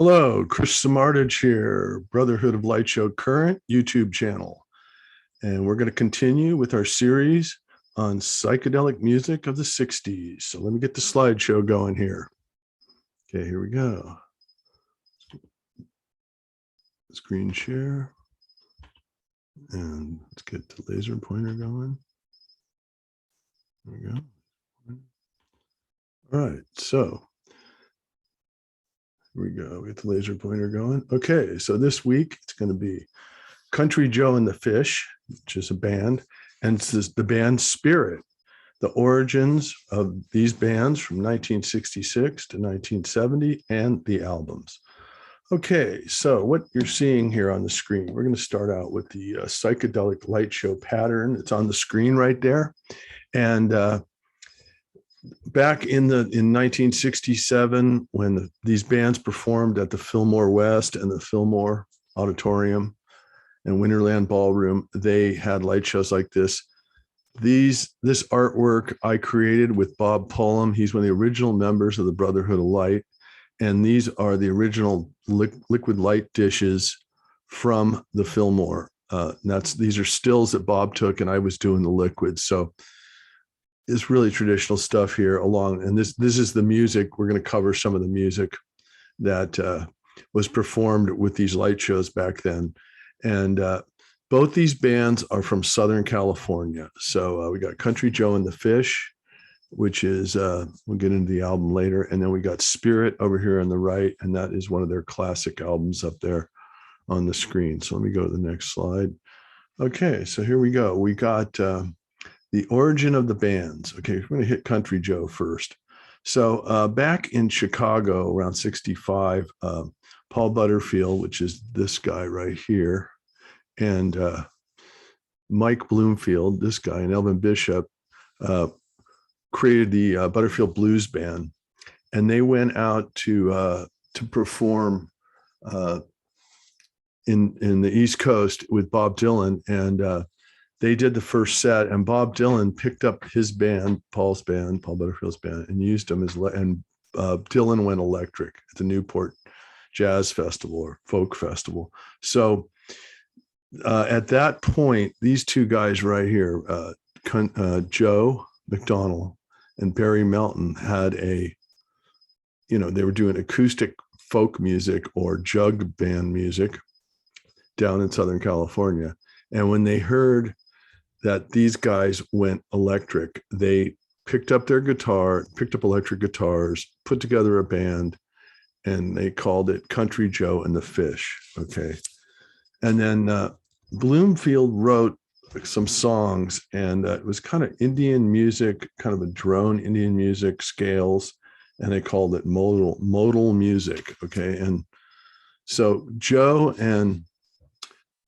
Hello, Chris Samardich here, Brotherhood of Light Show current YouTube channel. And we're going to continue with our series on psychedelic music of the 60s. So let me get the slideshow going here. Okay, here we go. Screen share. And let's get the laser pointer going. There we go. All right, so here we go. We get the laser pointer going. Okay, so this week it's going to be Country Joe and the Fish, which is a band, and it's the band Spirit, the origins of these bands from 1966 to 1970 and the albums. Okay, so what you're seeing here on the screen, we're going to start out with the psychedelic light show pattern. It's on the screen right there. And back in 1967, when these bands performed at the Fillmore West and the Fillmore Auditorium and Winterland Ballroom, they had light shows like this. This artwork I created with Bob Pullum. He's one of the original members of the Brotherhood of Light. And these are the original liquid light dishes from the Fillmore. These are stills that Bob took, and I was doing the liquids. So it's really traditional stuff here along. And this is the music. We're going to cover some of the music that was performed with these light shows back then. And both these bands are from Southern California. So we got Country Joe and the Fish, which is, we'll get into the album later. And then we got Spirit over here on the right. And that is one of their classic albums up there on the screen. So let me go to the next slide. Okay, so here we go. We got the origin of the bands. Okay, we're going to hit Country Joe first. So back in Chicago around 65, Paul Butterfield, which is this guy right here, and Mike Bloomfield, this guy, and Elvin Bishop created the Butterfield Blues Band, and they went out to perform in the East Coast with Bob Dylan, and they did the first set, and Bob Dylan picked up his band, Paul's band, Paul Butterfield's band, and used them and Dylan went electric at the Newport Jazz Festival or Folk Festival. So at that point, these two guys right here, Joe McDonnell and Barry Melton, had they were doing acoustic folk music or jug band music down in Southern California. And when they heard that these guys went electric, they picked up electric guitars, put together a band, and they called it Country Joe and the Fish. Okay. And then Bloomfield wrote some songs, and it was kind of Indian music, kind of a drone Indian music scales, and they called it modal music. Okay. And so Joe and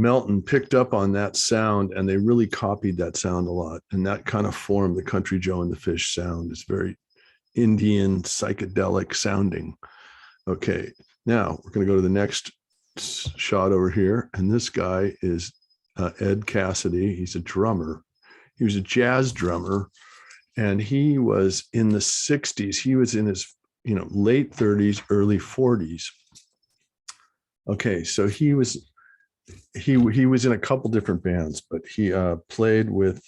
Melton picked up on that sound, and they really copied that sound a lot. And that kind of formed the Country Joe and the Fish sound. It's very Indian, psychedelic sounding. Okay, now we're going to go to the next shot over here. And this guy is Ed Cassidy. He's a drummer. He was a jazz drummer, and he was in the 60s. He was in his late 30s, early 40s. Okay, so he was in a couple different bands, but he played with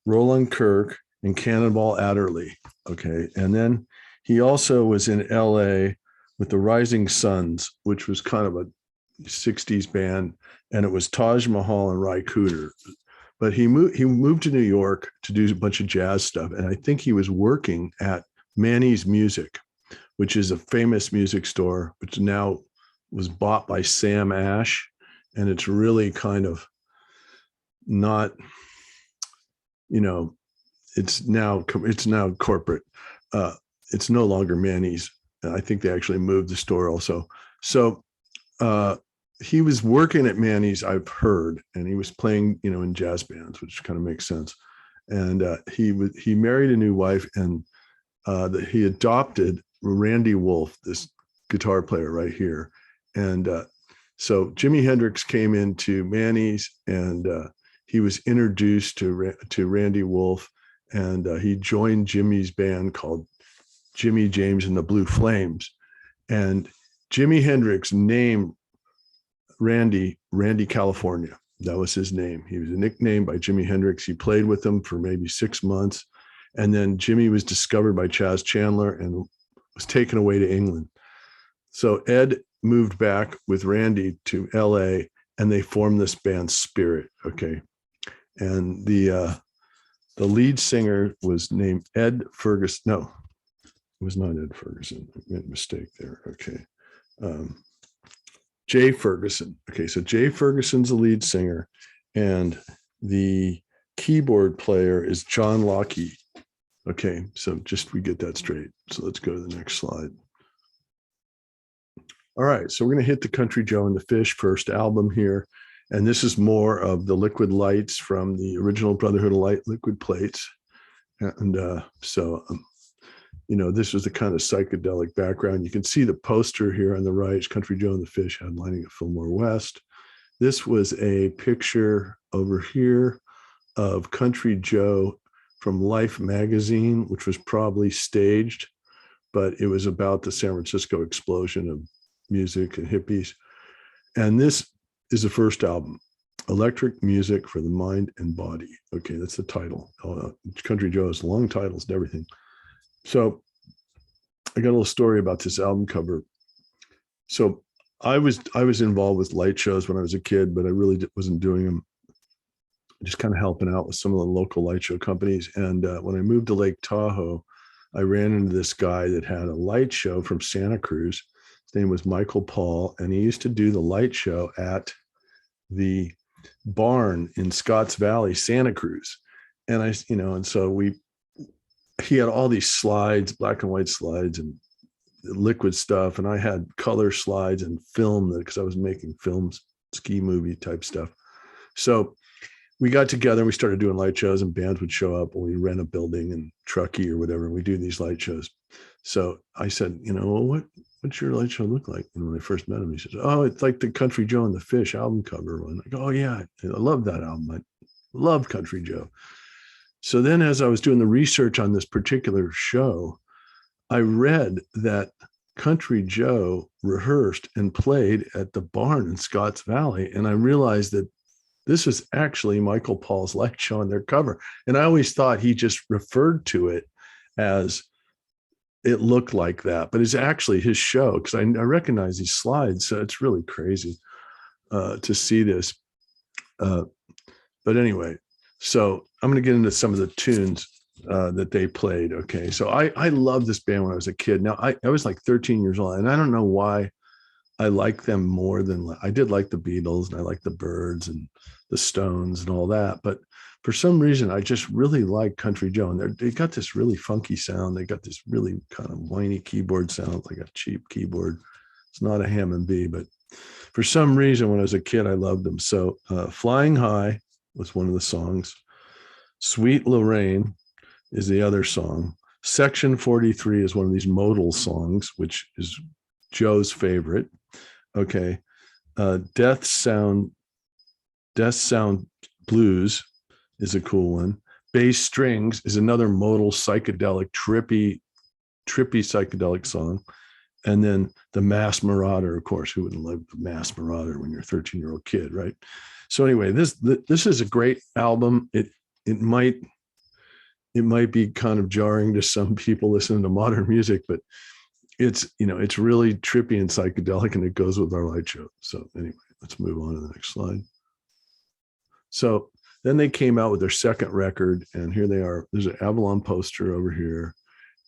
Roland Kirk and Cannonball Adderley. Okay. And then he also was in LA with the Rising Suns, which was kind of a 60s band. And it was Taj Mahal and Ry Cooder. But he moved to New York to do a bunch of jazz stuff. And I think he was working at Manny's Music, which is a famous music store, which now was bought by Sam Ash. And it's really kind of not, it's now corporate. It's no longer Manny's. I think they actually moved the store also. So he was working at Manny's, I've heard, and he was playing, in jazz bands, which kind of makes sense. And he married a new wife, and he adopted Randy Wolf, this guitar player right here. And so Jimi Hendrix came into Manny's, and he was introduced to Randy Wolf, and he joined Jimmy's band called Jimmy James and the Blue Flames. And Jimi Hendrix named Randy California. That was his name. He was a nickname by Jimi Hendrix. He played with him for maybe 6 months. And then Jimmy was discovered by Chaz Chandler and was taken away to England. So Ed moved back with Randy to LA and they formed this band Spirit. Okay. And the lead singer was named Ed Ferguson. No, it was not Ed Ferguson. I made a mistake there. Okay. Jay Ferguson. Okay. So Jay Ferguson's the lead singer and the keyboard player is John Lockie. Okay. So just we get that straight. So let's go to the next slide. All right. So we're going to hit the Country Joe and the Fish first album here. And this is more of the liquid lights from the original Brotherhood of Light liquid plates. And this was the kind of psychedelic background. You can see the poster here on the right, Country Joe and the Fish headlining at Fillmore West. This was a picture over here of Country Joe from Life magazine, which was probably staged, but it was about the San Francisco explosion of music and hippies. And this is the first album, Electric Music for the Mind and Body. Okay, that's the title. Country Joe has long titles and everything. So I got a little story about this album cover. So I was involved with light shows when I was a kid, but I really wasn't doing them. Just kind of helping out with some of the local light show companies. And when I moved to Lake Tahoe, I ran into this guy that had a light show from Santa Cruz. His name was Michael Paul, and he used to do the light show at the barn in Scotts Valley, Santa Cruz. And he had all these slides, black and white slides and liquid stuff. And I had color slides and film because I was making films, ski movie type stuff. So we got together and we started doing light shows and bands would show up and we rent a building in Truckee or whatever. And we do these light shows. So I said, what's your light show look like? And when I first met him, he says, oh, it's like the Country Joe and the Fish album cover one. I go, oh yeah, I love that album. I love Country Joe. So then as I was doing the research on this particular show, I read that Country Joe rehearsed and played at the barn in Scotts Valley. And I realized that this is actually Michael Paul's light show on their cover. And I always thought he just referred to it as it looked like that, but it's actually his show because I recognize these slides. So it's really crazy to see this. But anyway, so I'm going to get into some of the tunes that they played. Okay. So I loved this band when I was a kid. Now I was like 13 years old and I don't know why I like them more than I did like the Beatles and I like the Byrds and the Stones and all that. But for some reason, I just really like Country Joe. And they got this really funky sound. They got this really kind of whiny keyboard sound, like a cheap keyboard. It's not a Hammond B, but for some reason, when I was a kid, I loved them. So Flying High was one of the songs. Sweet Lorraine is the other song. Section 43 is one of these modal songs, which is Joe's favorite. Okay. Death Sound Blues is a cool one. Bass Strings is another modal psychedelic, trippy psychedelic song. And then the Mass Marauder, of course, who wouldn't love the Mass Marauder when you're a 13-year-old kid, right? So anyway, this is a great album. It might be kind of jarring to some people listening to modern music, but it's really trippy and psychedelic, and it goes with our light show. So anyway, let's move on to the next slide. So then they came out with their second record, and here they are. There's an Avalon poster over here,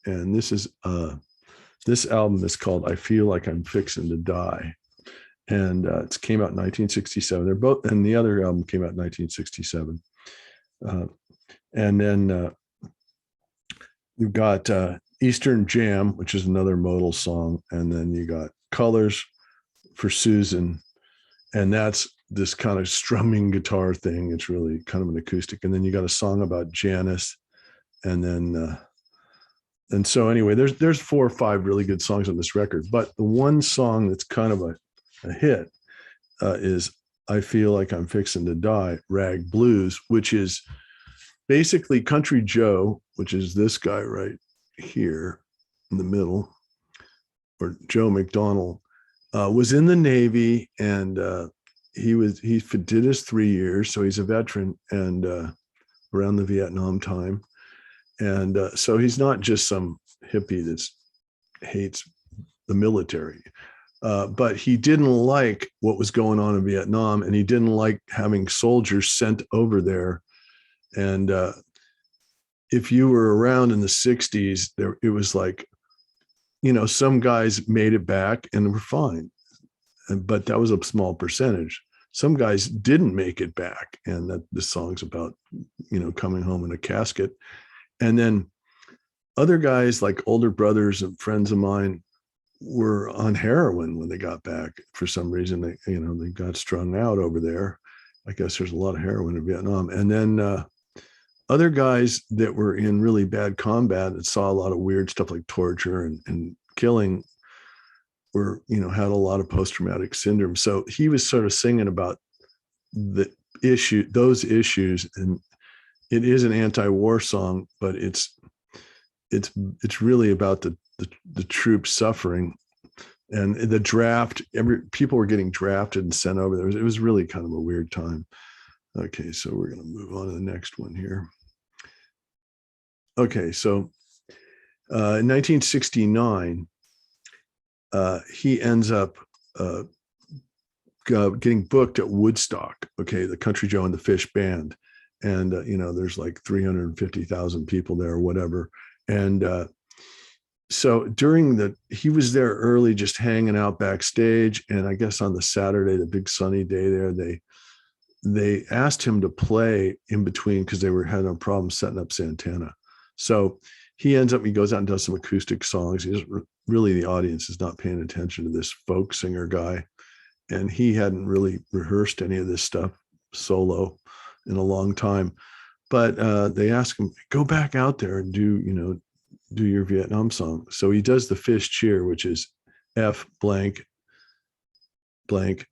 and this album is called "I Feel Like I'm Fixing to Die," and it came out in 1967. They're both, and the other album came out in 1967. And then you've got Eastern Jam, which is another modal song, and then you got Colors for Susan, and that's this kind of strumming guitar thing. It's really kind of an acoustic. And then you got a song about Janice, and then and so anyway, there's 4 or 5 really good songs on this record, but the one song that's kind of a hit is I Feel Like I'm Fixing to Die, Rag Blues, which is basically Country Joe, which is this guy right here in the middle, or Joe McDonald, was in the Navy, and he did his 3 years, so he's a veteran, and around the Vietnam time, and so he's not just some hippie that hates the military. But he didn't like what was going on in Vietnam, and he didn't like having soldiers sent over there. And if you were around in the 60s, it was like, some guys made it back and were fine, but that was a small percentage. Some guys didn't make it back, and that the song's about, coming home in a casket. And then other guys, like older brothers and friends of mine, were on heroin when they got back. For some reason, they got strung out over there. I guess there's a lot of heroin in Vietnam. And then other guys that were in really bad combat and saw a lot of weird stuff like torture and killing were, had a lot of post-traumatic syndrome. So he was sort of singing about those issues. And it is an anti-war song, but it's really about the troops suffering, and the draft. People were getting drafted and sent over there. It was really kind of a weird time. Okay, so we're going to move on to the next one here. Okay, so in 1969, he ends up getting booked at Woodstock. Okay, the Country Joe and the Fish band, and there's like 350,000 people there or whatever, and so he was there early, just hanging out backstage. And I guess on the Saturday, the big sunny day there, they asked him to play in between because they were having a problem setting up Santana. So he goes out and does some acoustic songs. Really, the audience is not paying attention to this folk singer guy. And he hadn't really rehearsed any of this stuff solo in a long time. But they asked him, go back out there and do your Vietnam song. So he does the Fish cheer, which is F blank blank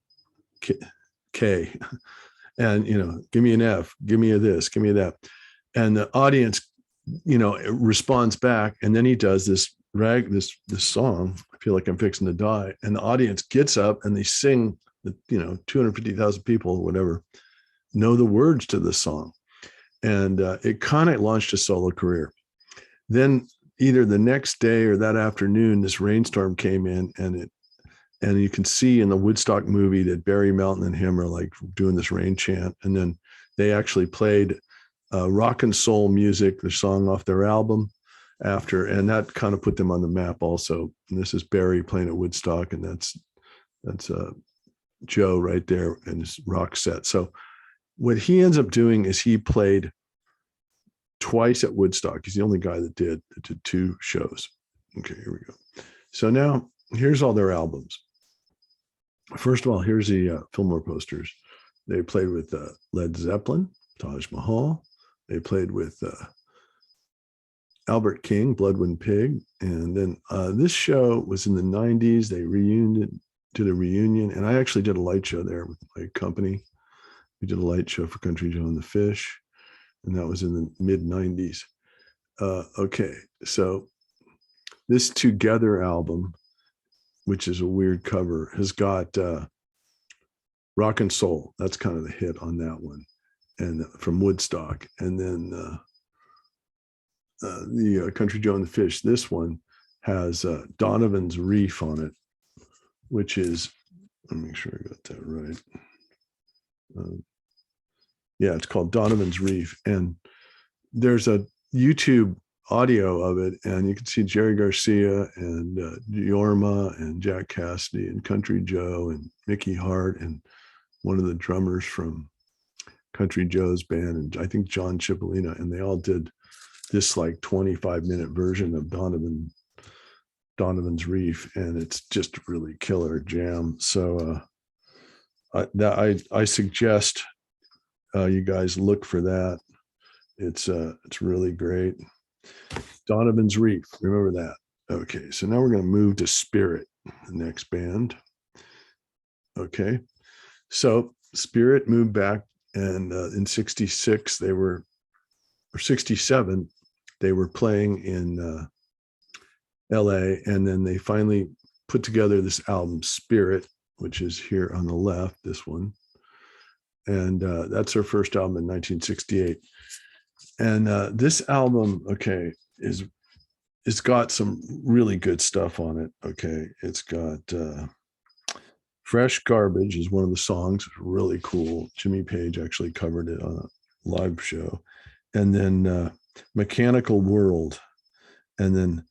K. And, give me an F, give me a this, give me a that. And the audience, responds back. And then he does this song, I feel like I'm fixing to die. And the audience gets up and they sing, 250,000 people, whatever, know the words to the song. And it kind of launched a solo career. Then either the next day or that afternoon, this rainstorm came in, and you can see in the Woodstock movie that Barry Melton and him are like doing this rain chant. And then they actually played rock and soul music, the song off their album after, and that kind of put them on the map also. And this is Barry playing at Woodstock, and that's Joe right there in his rock set. So what he ends up doing is he played twice at Woodstock. He's the only guy that did 2 shows. Okay, here we go. So now here's all their albums. First of all, here's the Fillmore posters. They played with Led Zeppelin, Taj Mahal. They played with Albert King, Bloodwind Pig. And then this show was in the 90s. They did a reunion. And I actually did a light show there with my company. We did a light show for Country Joe and the Fish. And that was in the mid 90s. Okay, so this Together album, which is a weird cover, has got Rock and Soul. That's kind of the hit on that one, and from Woodstock. And then the Country Joe and the Fish, this one has Donovan's Reef on it, which is, let me make sure I got that right. Yeah, it's called Donovan's Reef. And there's a YouTube audio of it, and you can see Jerry Garcia and Yorma and Jack Cassidy and Country Joe and Mickey Hart and one of the drummers from Country Joe's band, and I think John Cipollina, and they all did this like 25-minute version of Donovan's Reef, and it's just a really killer jam. So I suggest you guys look for that. It's really great. Donovan's Reef, remember that. Okay, so now we're going to move to Spirit, the next band. Okay, so Spirit moved back, and in 66 they were, or 67, they were playing in LA, and then they finally put together this album, Spirit, which is here on the left, this one. And that's their first album in 1968. And this album, okay, it's got some really good stuff on it. Okay, it's got Fresh Garbage is one of the songs, really cool. Jimmy Page actually covered it on a live show. And then Mechanical World, and then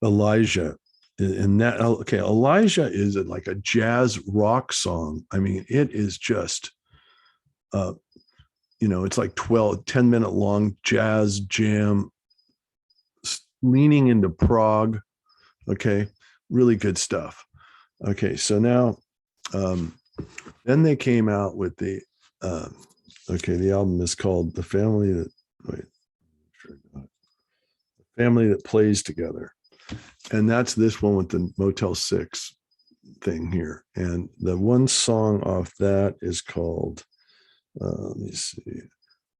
Elijah. And that, okay, Elijah is like a jazz rock song. I mean, it is just it's like 10-minute long jazz jam leaning into prog. Okay, really good stuff. Okay, so now then they came out with the the album is called The Family That Plays Together. And that's this one with the Motel 6 thing here. And the one song off that is called let me see,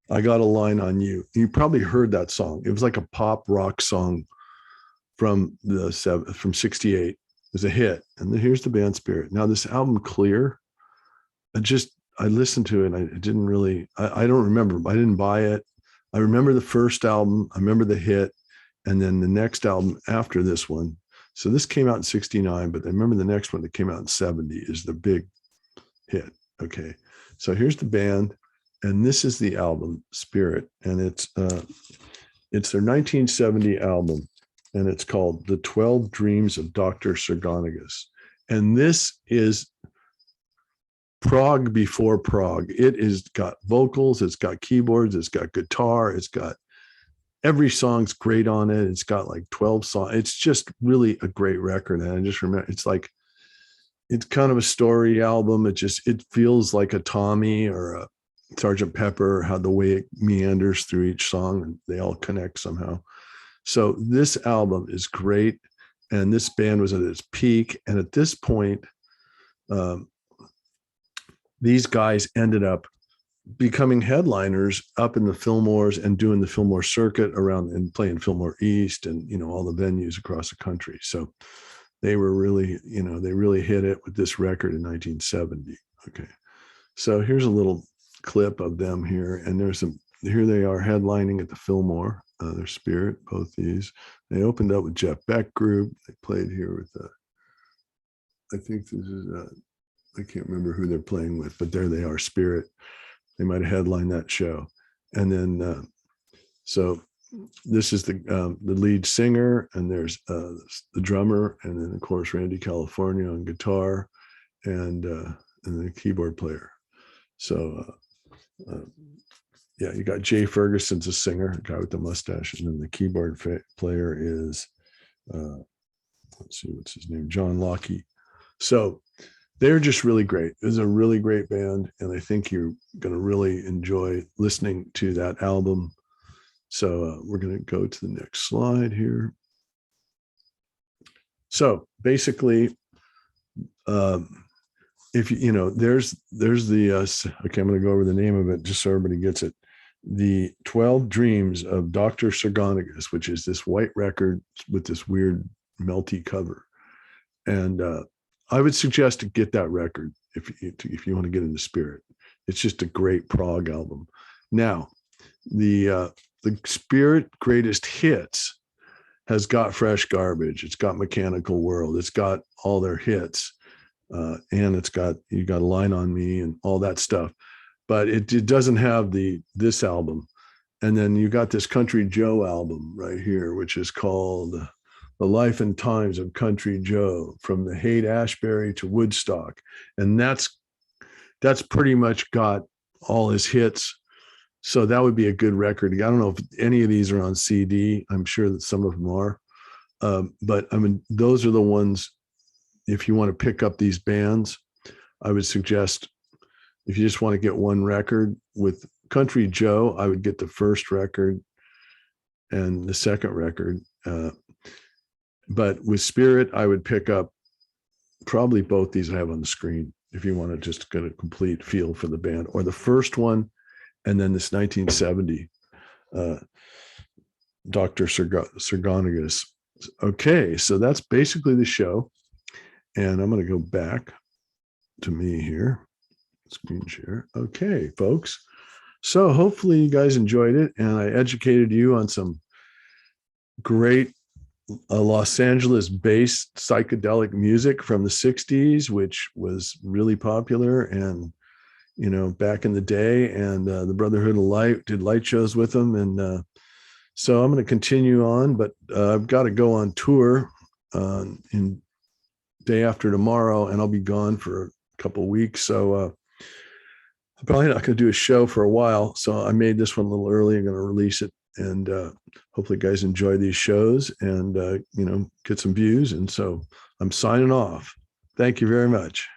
I Got a Line on You. You probably heard that song. It was like a pop rock song from 68. It was a hit. And then here's the band Spirit. Now this album Clear, I listened to it and I didn't really, I don't remember. I didn't buy it. I remember the first album. I remember the hit. And then the next album after this one. So this came out in 69, but I remember the next one that came out in 70 is the big hit. Okay. So here's the band, and this is the album Spirit. And it's their 1970 album, and it's called The 12 Dreams of Dr. Sargonagus. And this is prog before prog. It is got vocals, it's got keyboards, it's got guitar, it's got every song's great on it. It's got like 12 songs. It's just really a great record. And I just remember it's kind of a story album. It feels like a Tommy or a Sgt. Pepper, how the way it meanders through each song and they all connect somehow. So this album is great. And this band was at its peak. And at this point, these guys ended up becoming headliners up in the Fillmores and doing the Fillmore circuit around and playing Fillmore East and, all the venues across the country. So they were really, they really hit it with this record in 1970. Okay. So here's a little clip of them here. And here they are headlining at the Fillmore, their Spirit, both these. They opened up with Jeff Beck Group. They played here with, I think this is, I can't remember who they're playing with, but there they are, Spirit. They might have headlined that show. And then, so this is the lead singer, and there's the drummer, and then of course, Randy California on guitar and the keyboard player. So, you got Jay Ferguson's a singer, the guy with the mustache, and then the keyboard player is, let's see, what's his name? John Lockey. So they're just really great. It's a really great band, and I think you're going to really enjoy listening to that album. So we're going to go to the next slide here. So basically, if there's the okay, I'm going to go over the name of it just so everybody gets it. The 12 Dreams of Dr. Sargonagus, which is this white record with this weird melty cover, and I would suggest to get that record if you want to get into Spirit. It's just a great prog album. Now, the Spirit greatest hits has got Fresh Garbage. It's got Mechanical World. It's got all their hits, and it's got You Got a Line on Me and all that stuff. But it doesn't have this album. And then you got this Country Joe album right here, which is called The Life and Times of Country Joe, from the Haight-Ashbury to Woodstock. And that's pretty much got all his hits. So that would be a good record. I don't know if any of these are on CD. I'm sure that some of them are. But I mean, those are the ones, if you want to pick up these bands, I would suggest, if you just want to get one record with Country Joe, I would get the first record and the second record. But with Spirit, I would pick up probably both these I have on the screen if you want to just get a complete feel for the band, or the first one, and then this 1970 Dr. Sargonagus. Okay, so that's basically the show. And I'm going to go back to me here. Screen share. Okay, folks. So hopefully you guys enjoyed it and I educated you on some great Los Angeles based psychedelic music from the 60s, which was really popular and, back in the day. And the Brotherhood of Light did light shows with them. And so I'm going to continue on, but I've got to go on tour in day after tomorrow, and I'll be gone for a couple of weeks. So I'm probably not going to do a show for a while. So I made this one a little early. I'm going to release it, and hopefully, you guys enjoy these shows and get some views. And so I'm signing off. Thank you very much.